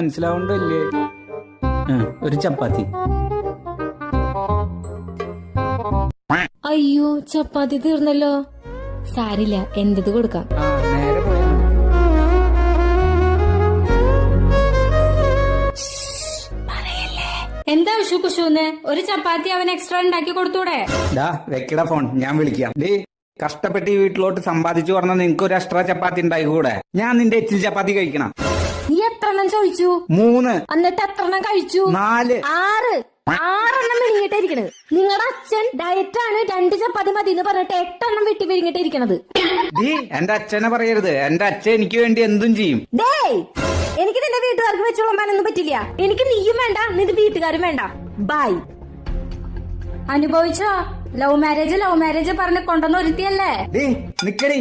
മനസ്സിലാവണ്ടല്ലേ? ഒരു ചപ്പാത്തി. അയ്യോ, ചപ്പാത്തി തീർന്നല്ലോ. സാരില്ല, എന്റത് കൊടുക്കാം. നേരെ പോയാ മതി. എന്താ വിഷു കുഷൂന്ന്? ഒരു ചപ്പാത്തി അവൻ എക്സ്ട്രാ ഉണ്ടാക്കി കൊടുത്തൂടെ? വെക്കട ഫോൺ, ഞാൻ വിളിക്കാം. കഷ്ടപ്പെട്ട് ഈ വീട്ടിലോട്ട് സമ്പാദിച്ചു പറഞ്ഞ നിനക്ക് ഒരു എക്സ്ട്രാ ചപ്പാത്തി ഉണ്ടായി കൂടെ? ഞാൻ നിന്റെ എച്ചിൽ ചപ്പാത്തി കഴിക്കണം. നീ എത്രണ്ണം ചോദിച്ചു? 3. എന്നിട്ട് എത്രണ്ണം കഴിച്ചു? 4. 6 വിഴുങ്ങിട്ടിരിക്കണത്. നിങ്ങളുടെ അച്ഛൻ ഡയറ്റാണ്, 2 ചപ്പാത്തി മതി എന്ന് പറഞ്ഞിട്ട് 8 എണ്ണം വെട്ടി വിഴുങ്ങിട്ടിരിക്കണത്. എന്റെ അച്ഛനെ പറയരുത്. എന്റെ അച്ഛൻ എനിക്ക് വേണ്ടി എന്തും ചെയ്യും. എനിക്ക് നിന്റെ വീട്ടുകാർക്ക് വെച്ചോളാനൊന്നും പറ്റില്ല. എനിക്ക് നീയും വേണ്ട, നിന്റെ വീട്ടുകാരും വേണ്ട. ബൈ. അനുഭവിച്ചോ? ലവ് മാരേജ് പറഞ്ഞ് കൊണ്ടുവന്ന് ഒരുത്തിയല്ലേ? നിക്കടി.